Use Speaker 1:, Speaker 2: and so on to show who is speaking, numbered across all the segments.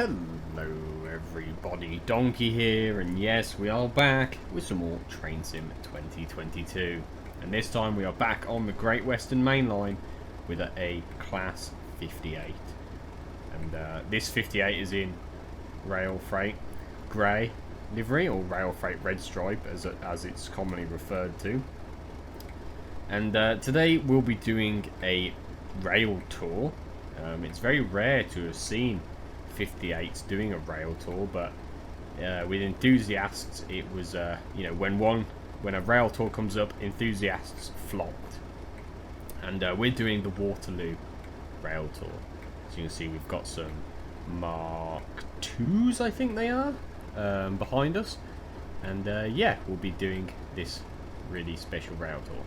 Speaker 1: Hello everybody, Donkey here, and yes, we are back with some more Train Sim 2022. And this time we are back on the Great Western Main Line with a Class 58. And this 58 is in Rail Freight Grey livery, or Rail Freight Red Stripe as it's commonly referred to. And today we'll be doing a rail tour. It's very rare to have seen 58s doing a rail tour, but with enthusiasts it was when a rail tour comes up, enthusiasts flocked, and we're doing the Waterloo rail tour. As you can see, we've got some Mark IIs, I think they are, behind us, and yeah, we'll be doing this really special rail tour.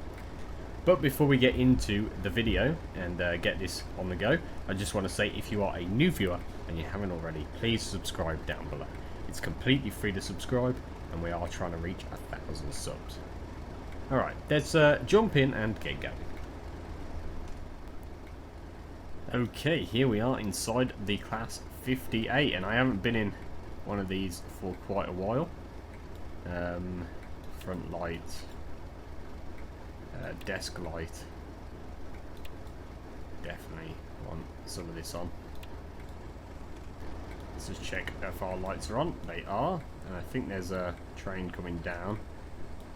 Speaker 1: But before we get into the video and get this on the go, I just want to say, if you are a new viewer and you haven't already, please subscribe down below. It's completely free to subscribe, and we are trying to reach 1,000 subs. Alright, let's jump in and get going. Okay, here we are inside the Class 58, and I haven't been in one of these for quite a while. Front light. Desk light. Definitely want some of this on. Let's just check if our lights are on. They are. And I think there's a train coming down.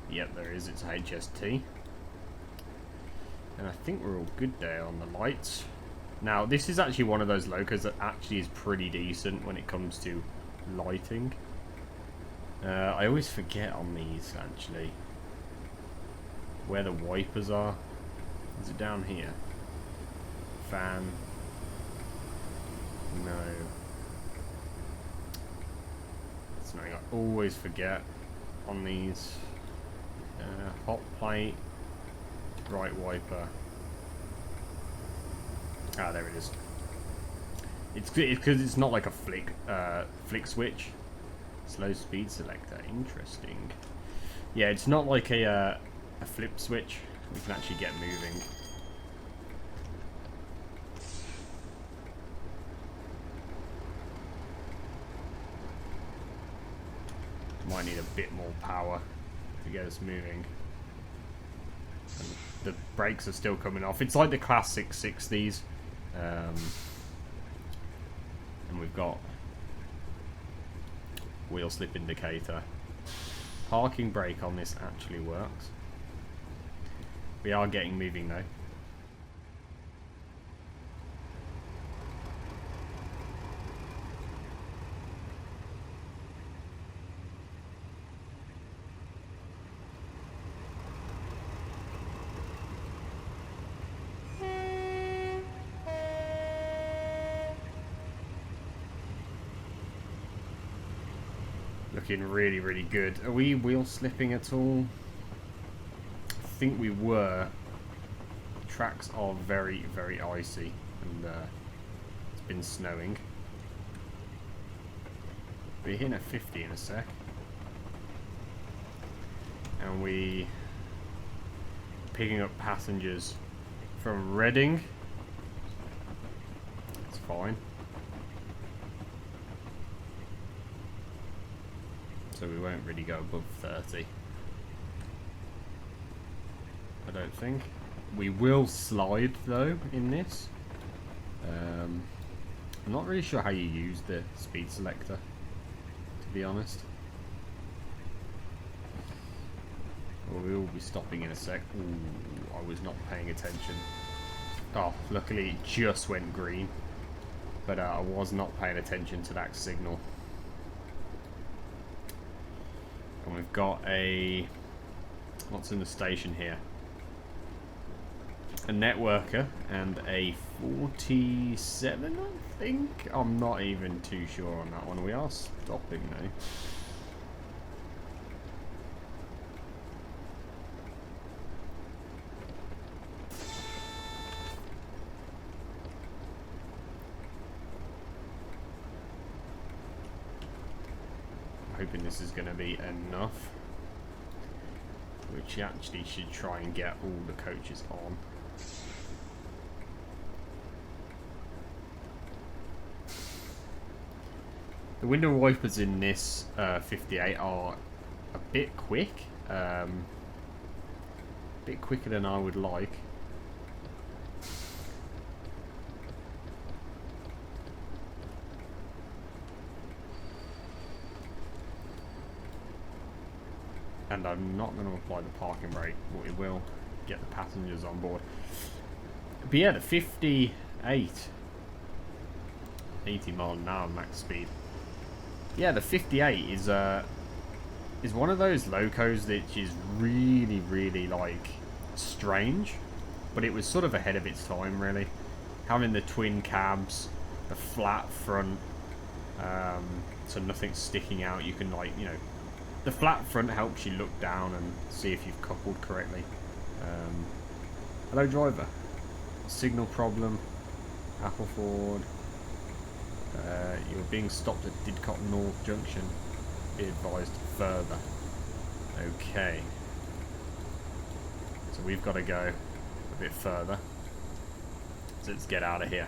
Speaker 1: Yep, there is. It's HST. And I think we're all good there on the lights. Now, this is actually one of those locos that actually is pretty decent when it comes to lighting. I always forget on these, actually, where the wipers are. Is it down here? Fan. No. It's something I always forget on these. Hot plate. Right wiper. Ah, there it is. It's because it's not like a flick switch. Slow speed selector. Interesting. Yeah, it's not like a flip switch. We can actually get moving. Might need a bit more power to get us moving. And the brakes are still coming off. It's like the Class 660s. And we've got wheel slip indicator. Parking brake on this actually works. We are getting moving though. Looking really, really good. Are we wheel slipping at all? I think we were. Tracks are very, very icy, and it's been snowing. We're hitting a 50 in a sec, and we picking up passengers from Reading. It's fine. So we won't really go above 30. I don't think. We will slide though in this. I'm not really sure how you use the speed selector, to be honest. Well, we will be stopping in a sec. Ooh, I was not paying attention. Oh, luckily it just went green. But I was not paying attention to that signal. And we've got a... what's in the station here? A networker and a 47, I think? I'm not even too sure on that one. We are stopping now. Hoping this is going to be enough, which actually should try and get all the coaches on. The window wipers in this 58 are a bit quick. A bit quicker than I would like. And I'm not going to apply the parking brake, but it will get the passengers on board. But yeah, the 58, 80 mile an hour max speed. Yeah, the 58 is one of those locos that is really, really like strange, but it was sort of ahead of its time, really. Having the twin cabs, the flat front, so nothing's sticking out. You can, like, you know, the flat front helps you look down and see if you've coupled correctly. Hello, driver. Signal problem. Appleford. You're being stopped at Didcot North Junction. Be advised further. Okay. So we've got to go a bit further. So let's get out of here.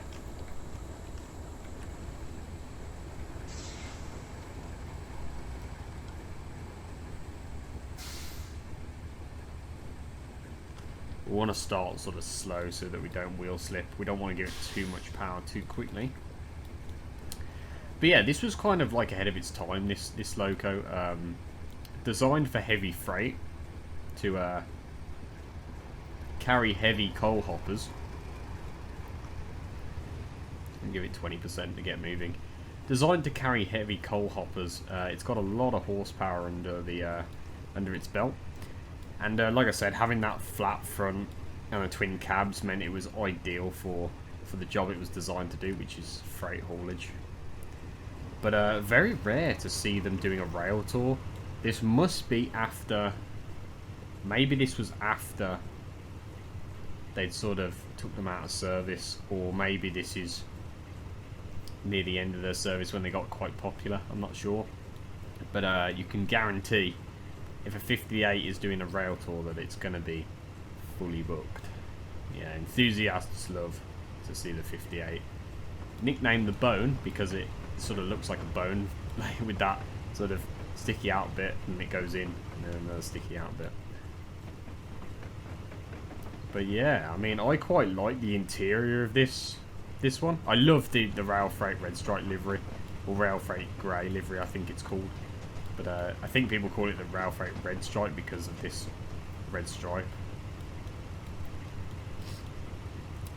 Speaker 1: We want to start sort of slow so that we don't wheel slip. We don't want to give it too much power too quickly. But yeah, this was kind of like ahead of its time, this loco. Designed for heavy freight to carry heavy coal hoppers. And give it 20% to get moving. Designed to carry heavy coal hoppers. It's got a lot of horsepower under its belt. And like I said, having that flat front and the twin cabs meant it was ideal for the job it was designed to do, which is freight haulage. But very rare to see them doing a rail tour. This must be after... Maybe this was after they'd sort of took them out of service, or maybe this is near the end of their service when they got quite popular. I'm not sure. But you can guarantee if a 58 is doing a rail tour that it's going to be fully booked. Yeah, enthusiasts love to see the 58. Nicknamed the Bone because it sort of looks like a bone with that sort of sticky out bit, and it goes in and then another sticky out bit. But yeah, I mean, I quite like the interior of this one. I love the Rail Freight Red Stripe livery, or Rail Freight Grey livery I think it's called. But I think people call it the Rail Freight Red Stripe because of this red stripe.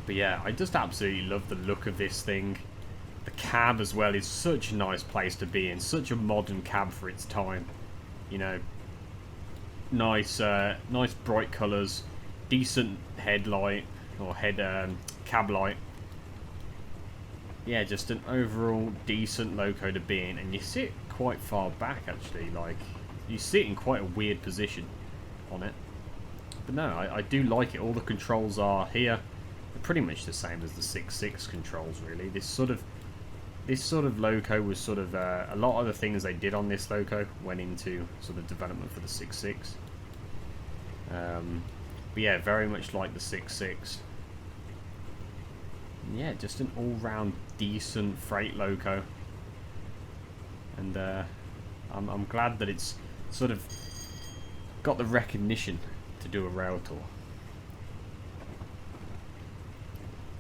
Speaker 1: But yeah, I just absolutely love the look of this thing. The cab as well is such a nice place to be in. Such a modern cab for its time. You know, nice bright colours, decent headlight or cab light. Yeah, just an overall decent loco to be in, and you sit quite far back actually. Like, you sit in quite a weird position on it. But no, I do like it. All the controls are here. They're pretty much the same as the 6.6 controls, really. This sort of loco was sort of a lot of the things they did on this loco went into sort of development for the 6.6. But yeah, very much like the 6.6. Yeah, just an all-round decent freight loco, and I'm glad that it's sort of got the recognition to do a rail tour.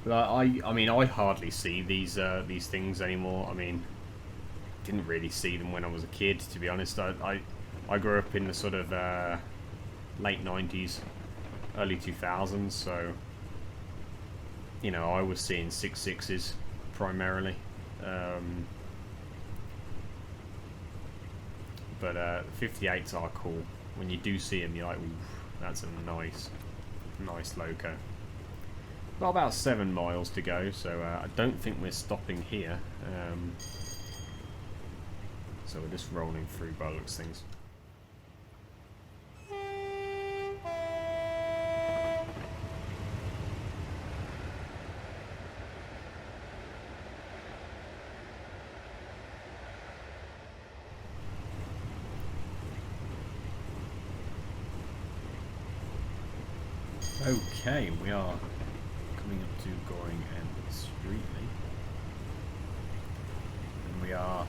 Speaker 1: But I mean, I hardly see these things anymore. I mean, didn't really see them when I was a kid, to be honest. I grew up in the sort of late 90s, early 2000s, so you know, I was seeing 6.6s primarily. But 58s are cool. When you do see them, you're like, ooh, that's a nice loco. Got about 7 miles to go, so I don't think we're stopping here. So we're just rolling through by the looks of things. Okay, we are coming up to Goring and Streatley, and we are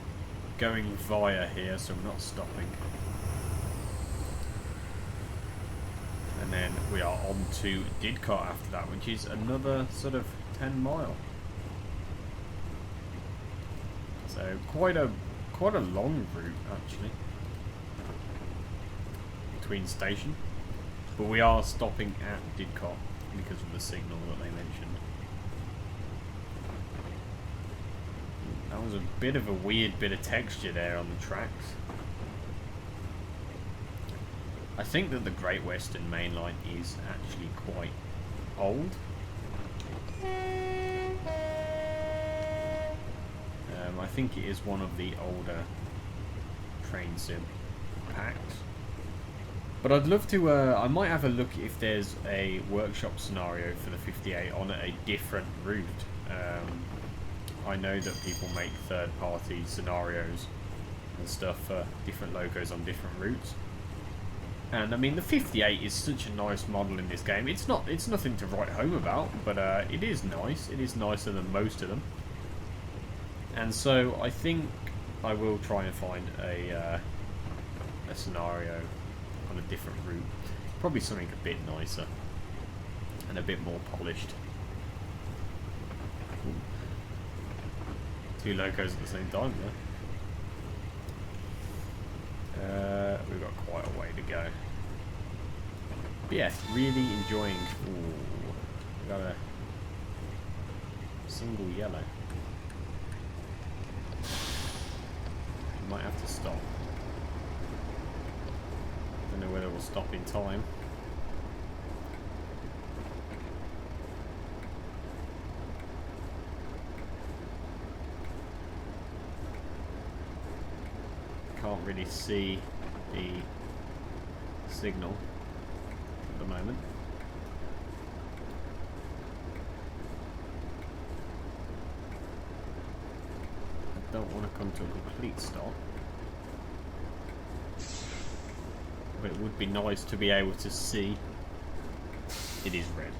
Speaker 1: going via here, so we're not stopping. And then we are on to Didcot after that, which is another sort of 10 mile. So quite a long route actually between station. But we are stopping at Didcot because of the signal that they mentioned. That was a bit of a weird bit of texture there on the tracks. I think that the Great Western Main Line is actually quite old. I think it is one of the older train sim packs. But I'd love to, I might have a look if there's a workshop scenario for the 58 on a different route. I know that people make third-party scenarios and stuff for different locos on different routes. And I mean, the 58 is such a nice model in this game. It's nothing to write home about, but it is nice. It is nicer than most of them. And so I think I will try and find a scenario on a different route. Probably something a bit nicer and a bit more polished. Ooh. Two locos at the same time there. We've got quite a way to go. But yeah, really enjoying. Ooh, we got a single yellow. Might have to stop. Don't know whether we'll stop in time. Can't really see the signal at the moment. Don't want to come to a complete stop, but it would be nice to be able to see. It is red.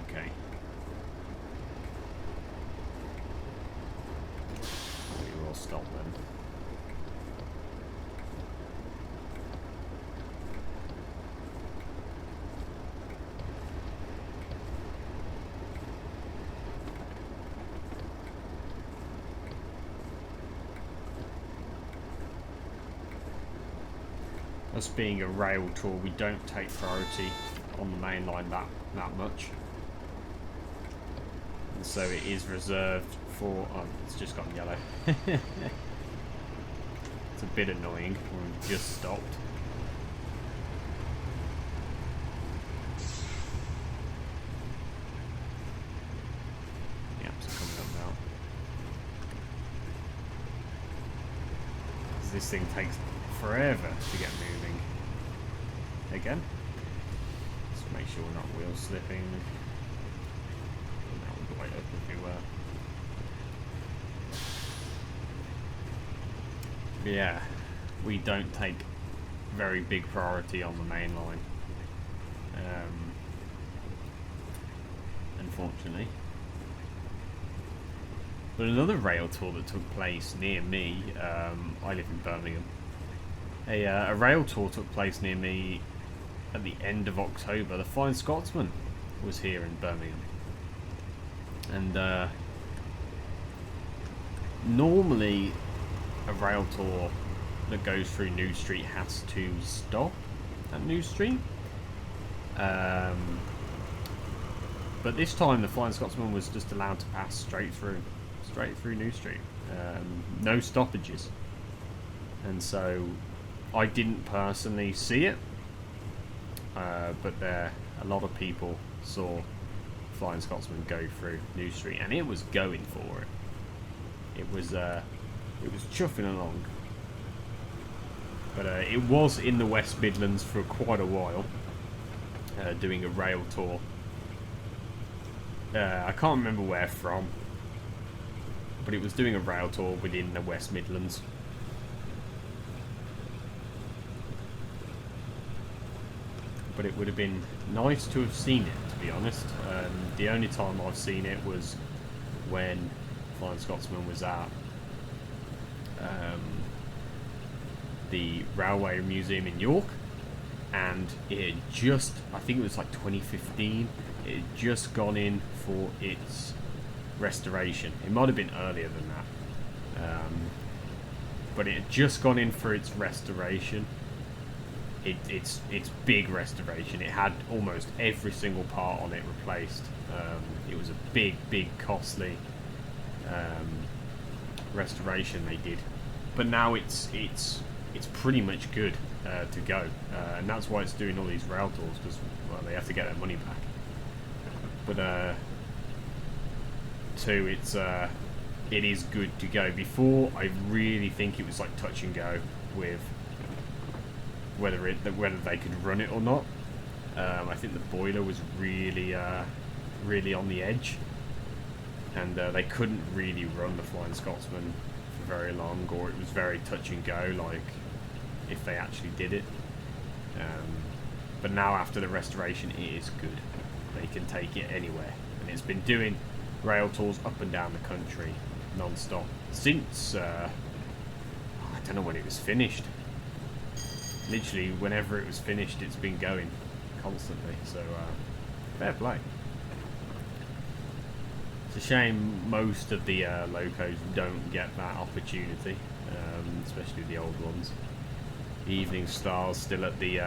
Speaker 1: Okay. We will stop then. Us being a rail tour, we don't take priority on the main line that much, and so it is reserved for. Oh, it's just gone yellow. It's a bit annoying when we've just stopped. Yeah, it's coming up now. This thing takes forever to get moving again. Just make sure we're not wheel slipping. That would light up if we were. But yeah, we don't take very big priority on the main line, unfortunately. But another rail tour that took place near me, I live in Birmingham. A rail tour took place near me at the end of October. The Flying Scotsman was here in Birmingham. And normally a rail tour that goes through New Street has to stop at New Street. But this time the Flying Scotsman was just allowed to pass straight through New Street. No stoppages. And so I didn't personally see it, but a lot of people saw Flying Scotsman go through New Street, and it was going for it. It was chuffing along. But it was in the West Midlands for quite a while, doing a rail tour. I can't remember where from, but it was doing a rail tour within the West Midlands. But it would have been nice to have seen it, to be honest. The only time I've seen it was when Flying Scotsman was at the Railway Museum in York, and it had just, I think it was like 2015, it had just gone in for its restoration. It might have been earlier than that, but it had just gone in for its restoration. It's big restoration. It had almost every single part on it replaced. It was a big, costly restoration they did, but now it's pretty much good to go, and that's why it's doing all these rail tours, because well, they have to get their money back. But two, it is good to go. Before, I really think it was like touch and go with whether they could run it or not. I think the boiler was really on the edge, and they couldn't really run the Flying Scotsman for very long, or it was very touch and go, like if they actually did it. But now after the restoration, it is good. They can take it anywhere, and it's been doing rail tours up and down the country non-stop since I don't know when it was finished. Literally whenever it was finished, it's been going constantly, so fair play. It's a shame most of the locos don't get that opportunity, especially the old ones. The Evening Star's still at the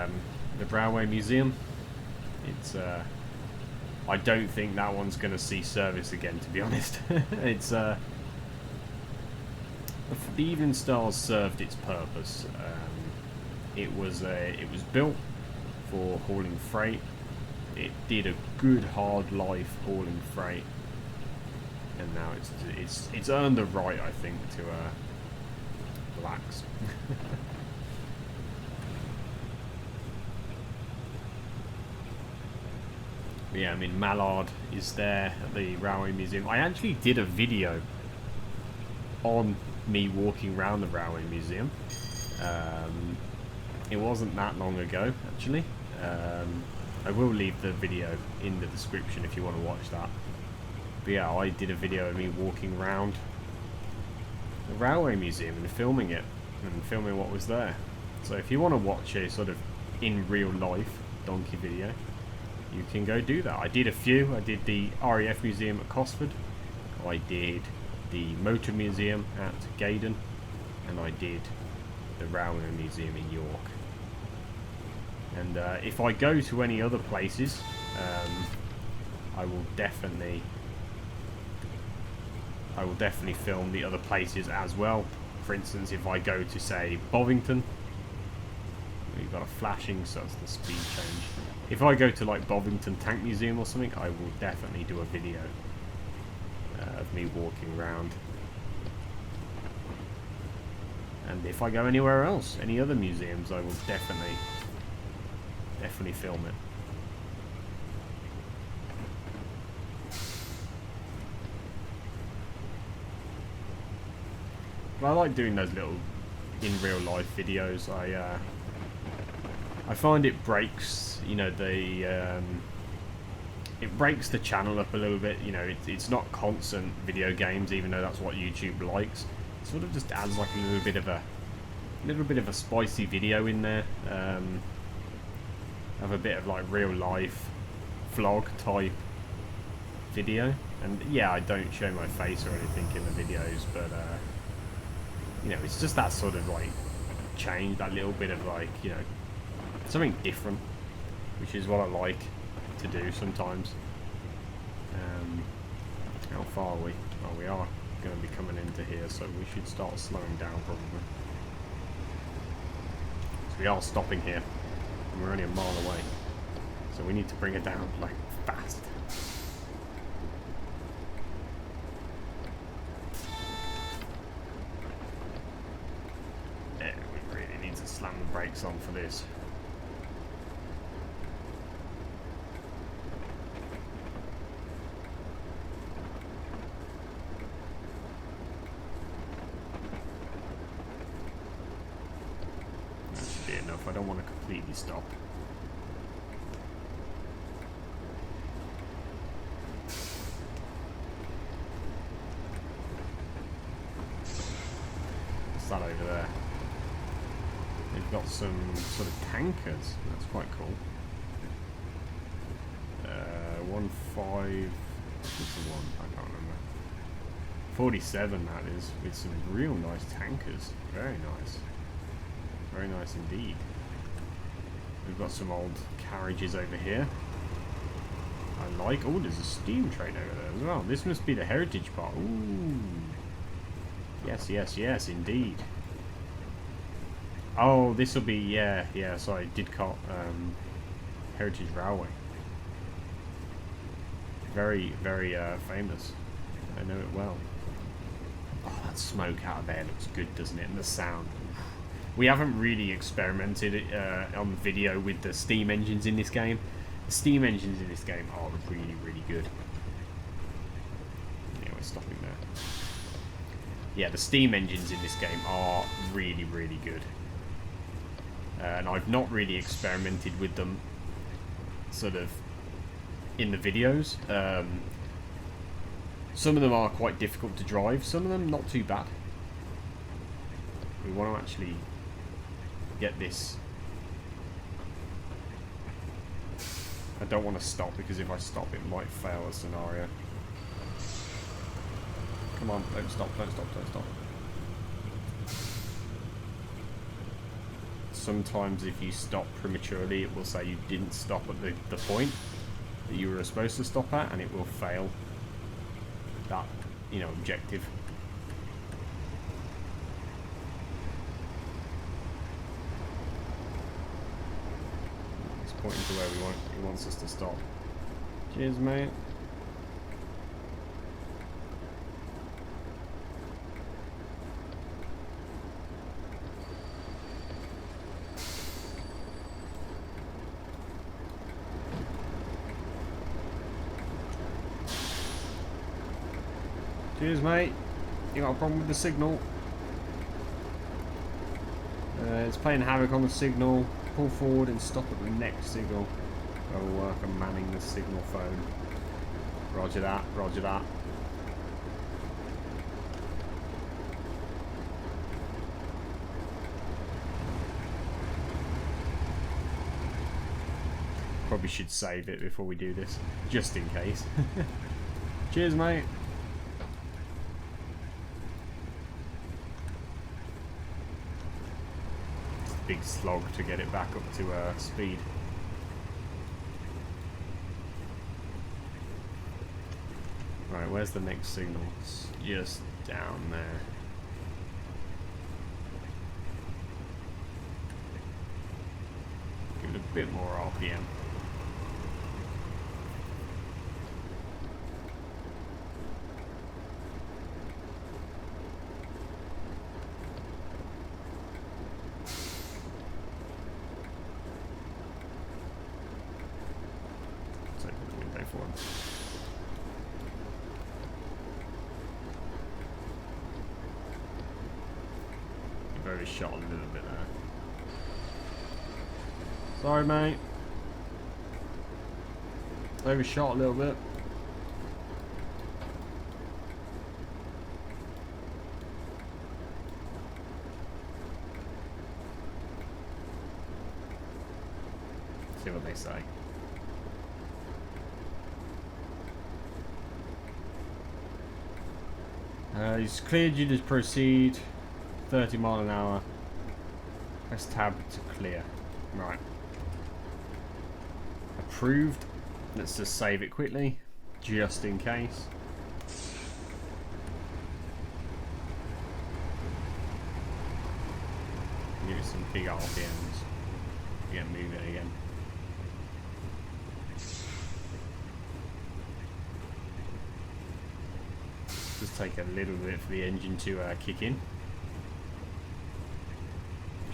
Speaker 1: Railway Museum. It's I don't think that one's going to see service again, to be honest. It's the Evening Star's served its purpose. It was built for hauling freight. It did a good hard life hauling freight, and now it's earned the right, I think, to relax. Yeah, I mean, Mallard is there at the Railway Museum. I actually did a video on me walking around the Railway Museum. It wasn't that long ago, actually. I will leave the video in the description if you want to watch that. But yeah, I did a video of me walking around the Railway Museum and filming it, and filming what was there. So if you want to watch a sort of in real life donkey video, you can go do that. I did a few. I did the RAF Museum at Cosford, I did the Motor Museum at Gaydon, and I did the Railway Museum in York. And if I go to any other places, I will definitely film the other places as well. For instance, if I go to, say, Bovington, we've got a flashing, so that's the speed change. If I go to like Bovington Tank Museum or something, I will definitely do a video of me walking around. And if I go anywhere else, any other museums, I will definitely film it. But I like doing those little in real life videos. I find it breaks, you know, it breaks the channel up a little bit. You know, it's not constant video games, even though that's what YouTube likes. It sort of just adds like a little bit of a spicy video in there. Have a bit of like real life vlog type video, and yeah, I don't show my face or anything in the videos, but you know, it's just that sort of like change, that little bit of like, you know, something different, which is what I like to do sometimes. How far are we? Oh, we are going to be coming into here, so we should start slowing down probably. So we are stopping here. We're only a mile away, so we need to bring it down like fast. Yeah, we really need to slam the brakes on for this. That should be enough. I don't want to completely stop. got some sort of tankers. That's quite cool. 1.5. What's the one? I can't remember. 47 that is, with some real nice tankers. Very nice. Very nice indeed. We've got some old carriages over here. I like. Oh, there's a steam train over there as well. This must be the heritage part. Ooh. Yes, yes, yes, indeed. Oh, this will be, yeah, sorry, Didcot Heritage Railway. Very, very famous. I know it well. Oh, that smoke out of there looks good, doesn't it? And the sound. We haven't really experimented on video with the steam engines in this game. The steam engines in this game are really, really good. Yeah, we're stopping there. Yeah, the steam engines in this game are really, really good. And I've not really experimented with them sort of in the videos. Some of them are quite difficult to drive, some of them not too bad. We want to actually get this. I don't want to stop because if I stop it might fail a scenario. Come on, don't stop, don't stop, don't stop. Sometimes if you stop prematurely it will say you didn't stop at the point that you were supposed to stop at, and it will fail that, you know, objective. It's pointing to where he wants us to stop. Cheers, mate. Cheers, mate. You got a problem with the signal? It's playing havoc on the signal. Pull forward and stop at the next signal. Go work on manning the signal phone. Roger that, roger that. Probably should save it before we do this, just in case. Cheers, mate. Big slog to get it back up to speed. Right, where's the next signal? It's just down there. Give it a bit more RPM. Shot a little bit there. Sorry, mate. Overshot a little bit. See what they say. He's cleared you to proceed. 30 mile an hour. Press tab to clear. Right. Approved. Let's just save it quickly, just in case. Give it some big RPMs. Get moving again. Just take a little bit for the engine to kick in.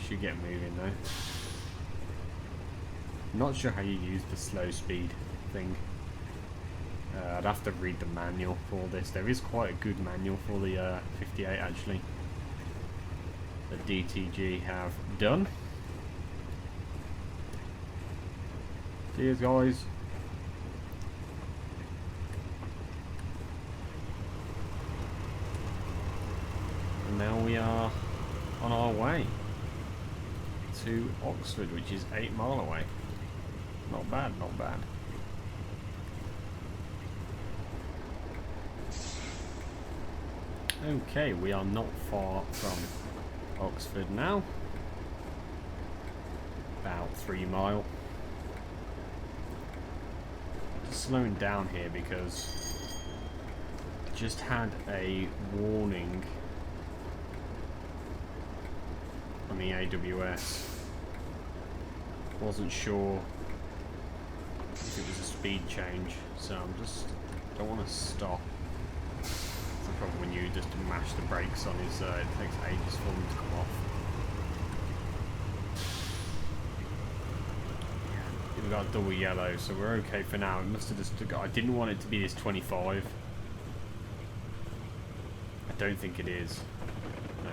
Speaker 1: Should get moving though. Not sure how you use the slow speed thing. I'd have to read the manual for this. There is quite a good manual for the 58 actually. The DTG have done. Cheers, guys. And now we are on our way to Oxford, which is 8 miles away. Not bad, not bad. Okay, we are not far from Oxford now. About 3 miles. Just slowing down here because I just had a warning on the AWS. Wasn't sure if it was a speed change, so I'm just don't want to stop. It's the problem when you just mash the brakes on his, it takes ages for them to come off. Yeah, we've got double yellow, so we're okay for now. It must have just I didn't want it to be this 25. I don't think it is. No.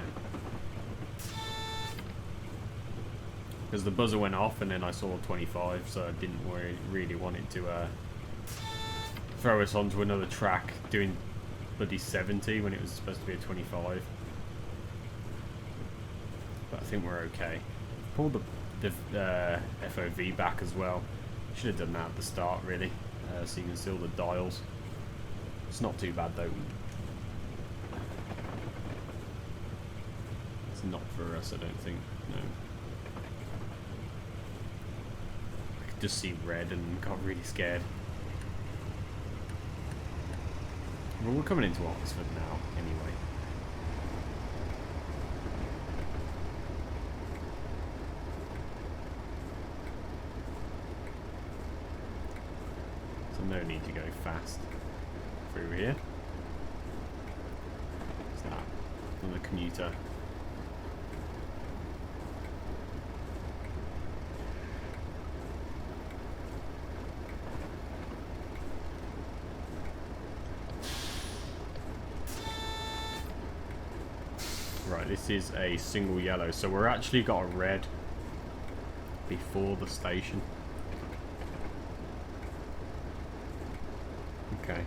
Speaker 1: Because the buzzer went off and then I saw 25, so I didn't really want it to throw us onto another track doing bloody 70 when it was supposed to be a 25. But I think we're okay. Pulled the FOV back as well. Should have done that at the start really, so you can see all the dials. It's not too bad though. It's not for us, I don't think. No. I could just see red and got really scared. Well, we're coming into Oxford now, anyway. So no need to go fast through here. What's that? Another commuter. Right, this is a single yellow, so we're actually got a red before the station. Okay.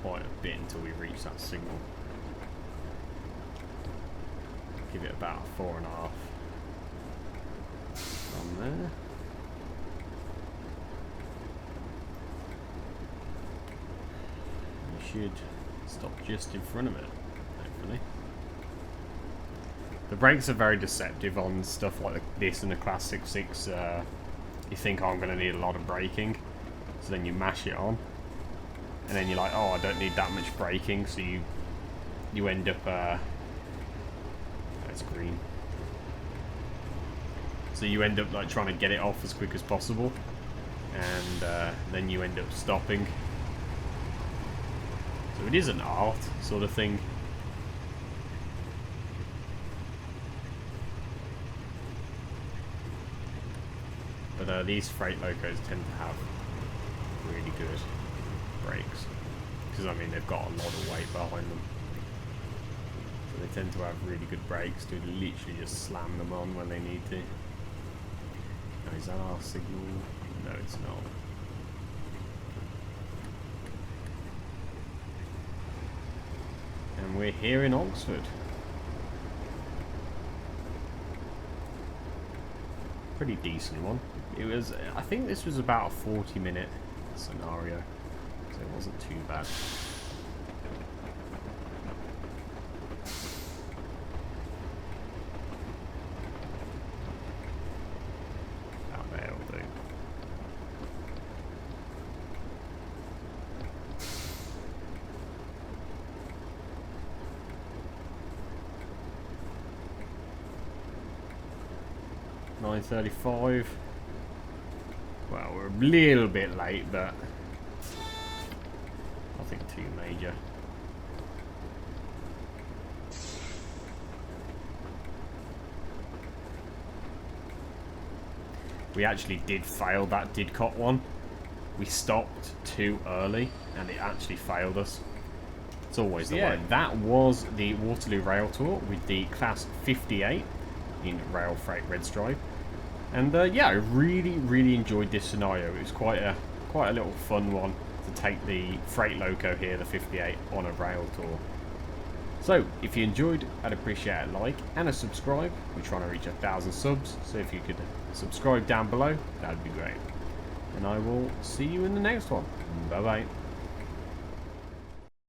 Speaker 1: Quite a bit until we reach that signal. Give it about 4.5 from there. We should stop just in front of it, hopefully. The brakes are very deceptive on stuff like this in the Class 6.6. You think, oh, I'm going to need a lot of braking, so then you mash it on. And then you're like, oh, I don't need that much braking, so you end up, that's green. So you end up like trying to get it off as quick as possible, and then you end up stopping. So it is an art sort of thing. But these freight locos tend to have really good brakes, because I mean they've got a lot of weight behind them, so they tend to have really good brakes to literally just slam them on when they need to. Now, is that our signal? No, it's not. And we're here in Oxford. Pretty decent one. It was, I think this was about a 40-minute scenario. So it wasn't too bad. Out there will do. $9:35. Well, we're a little bit late, but nothing too major. we actually did fail that Didcot one. We stopped too early, and it actually failed us. It's always the way. That was the Waterloo Rail Tour with the Class 58 in Rail Freight Red Stripe. And yeah, I really enjoyed this scenario. It was quite a little fun one to take the freight loco here, the 58, on a rail tour. So, if you enjoyed, I'd appreciate a like and a subscribe. We're trying to reach 1,000 subs, so if you could subscribe down below, that'd be great. And I will see you in the next one. Bye bye.